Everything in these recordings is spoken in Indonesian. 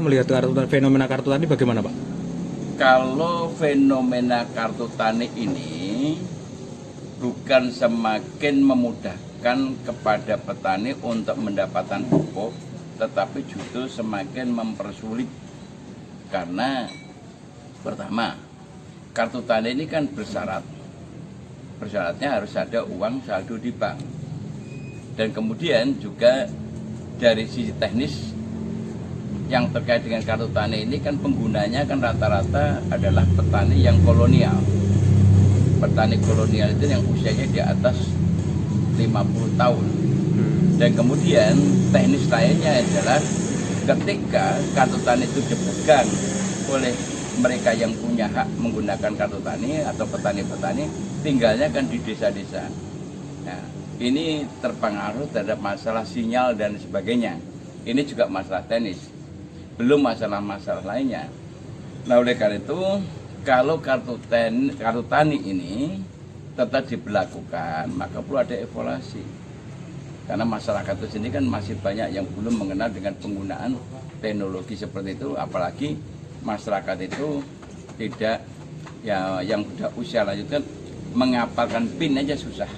melihat fenomena kartu tani bagaimana Pak? Kalau fenomena kartu tani ini bukan semakin memudahkan kepada petani untuk mendapatkan pupuk, tetapi justru semakin mempersulit. Karena pertama, kartu tani ini kan bersyarat. Persyaratnya harus ada uang saldo di bank. Dan kemudian juga dari sisi teknis yang terkait dengan kartu tani ini kan penggunanya kan rata-rata adalah petani yang kolonial. Petani kolonial itu yang usianya di atas 50 tahun. Dan kemudian teknis lainnya adalah ketika kartu tani itu dipegang oleh mereka yang punya hak menggunakan kartu tani atau petani-petani, tinggalnya kan di desa-desa. Nah, ini terpengaruh terhadap masalah sinyal dan sebagainya. Ini juga masalah teknis, belum masalah-masalah lainnya. Nah, oleh karena itu, kalau kartu tani ini tetap diberlakukan, maka perlu ada evaluasi. Karena masyarakat itu sendiri kan masih banyak yang belum mengenal dengan penggunaan teknologi seperti itu, apalagi masyarakat itu tidak ya yang sudah usia lanjut kan menghafalkan PIN aja susah.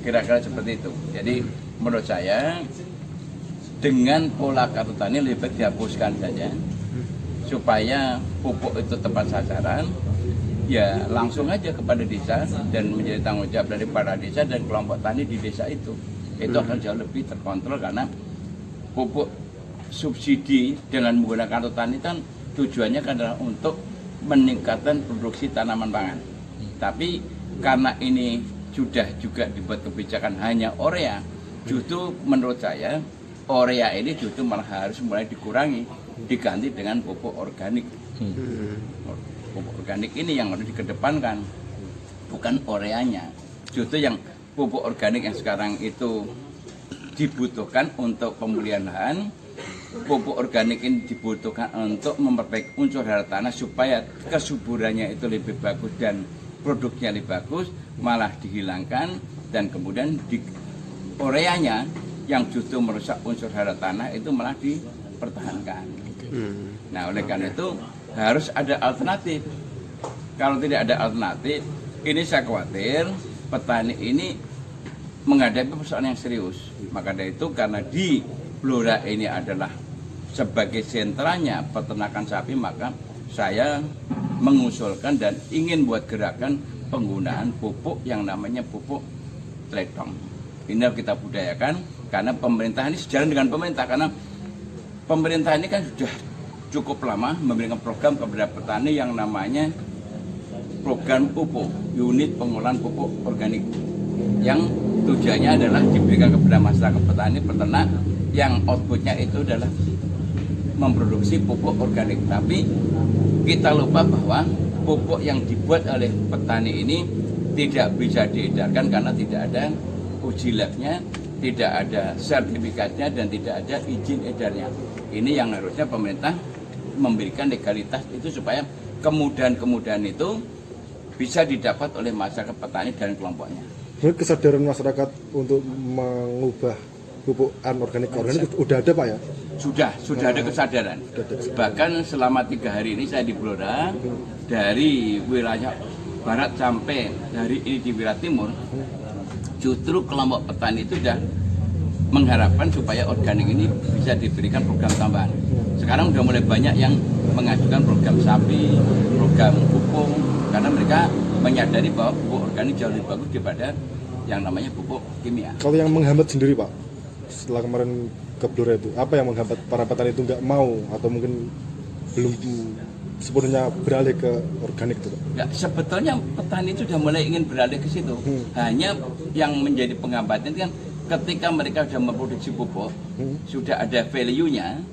Kira-kira seperti itu. Jadi menurut saya dengan pola kartu tani lebih baik dihapuskan saja supaya pupuk itu tepat sasaran, ya langsung aja kepada desa dan menjadi tanggung jawab dari para desa dan kelompok tani di desa itu. Itu akan jauh lebih terkontrol karena pupuk subsidi dengan menggunakan kartu tani kan tujuannya kan adalah untuk meningkatkan produksi tanaman pangan. Tapi karena ini sudah juga dibuat kebijakan hanya urea, justru menurut saya urea ini justru malah harus mulai dikurangi, diganti dengan pupuk organik. Pupuk organik ini yang harus dikedepankan, bukan ureanya. Justru yang pupuk organik yang sekarang itu dibutuhkan untuk pemulihan lahan, pupuk organik ini dibutuhkan untuk memperbaiki unsur hara tanah supaya kesuburannya itu lebih bagus dan produknya lebih bagus, malah dihilangkan dan kemudian ureanya yang justru merusak unsur hara tanah itu malah dipertahankan. Nah, oleh karena itu harus ada alternatif. Kalau tidak ada alternatif, ini saya khawatir petani ini menghadapi persoalan yang serius. Maka dari itu karena di Blora ini adalah sebagai sentranya peternakan sapi, maka saya mengusulkan dan ingin buat gerakan penggunaan pupuk yang namanya pupuk tletong. Ini harus kita budayakan karena pemerintah ini sejalan dengan pemerintah, karena pemerintah ini kan sudah cukup lama memberikan program kepada petani yang namanya program pupuk, unit pengolahan pupuk organik, yang tujuannya adalah diberikan kepada masyarakat petani peternak yang outputnya itu adalah memproduksi pupuk organik. Tapi kita lupa bahwa pupuk yang dibuat oleh petani ini tidak bisa diedarkan karena tidak ada uji labnya, tidak ada sertifikatnya dan tidak ada izin edarnya. Ini yang harusnya pemerintah memberikan legalitas itu supaya kemudahan-kemudahan itu bisa didapat oleh masyarakat petani dan kelompoknya. Kesadaran masyarakat untuk mengubah pupuk anorganik ke organik udah ada Pak ya? Sudah ada kesadaran. Bahkan selama 3 hari ini saya di Blora, dari wilayah barat sampai hari ini di wilayah timur, justru kelompok petani itu sudah mengharapkan supaya organik ini bisa diberikan program tambahan. Sekarang sudah mulai banyak yang mengajukan program sapi, program pupuk, karena mereka menyadari bahwa pupuk organik jauh lebih bagus daripada yang namanya pupuk kimia. Kalau yang menghambat sendiri Pak, setelah kemarin ke Blora itu, apa yang menghambat para petani itu nggak mau atau mungkin belum sepenuhnya beralih ke organik itu Pak? Ya, sebetulnya petani itu sudah mulai ingin beralih ke situ. Hanya yang menjadi penghambatnya kan ketika mereka sudah memproduksi pupuk, sudah ada value-nya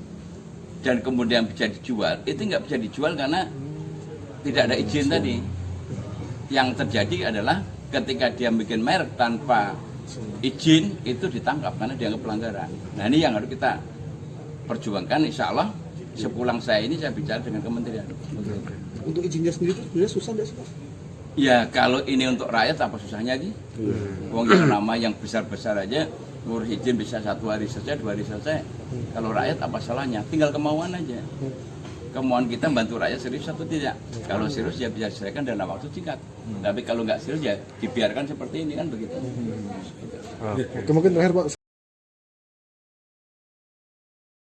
dan kemudian bisa dijual, itu nggak bisa dijual karena tidak ada izin tadi. Yang terjadi adalah ketika dia bikin merek tanpa izin itu ditangkap karena dianggap pelanggaran. Nah, ini yang harus kita perjuangkan. Insya Allah sepulang saya ini saya bicara dengan kementerian. Untuk izinnya sendiri itu sebenarnya susah nggak sih Pak? Ya kalau ini untuk rakyat apa susahnya sih? Wong yang nama yang besar-besar aja ngurus izin bisa 1 hari selesai, 2 hari selesai. Kalau rakyat apa salahnya? Tinggal kemauan aja. Kemauan kita bantu rakyat serius atau tidak? Kalau serius ya bisa diselesaikan dalam waktu singkat. Tapi kalau nggak serius ya dibiarkan seperti ini kan begitu. Oke, mungkin terakhir Pak,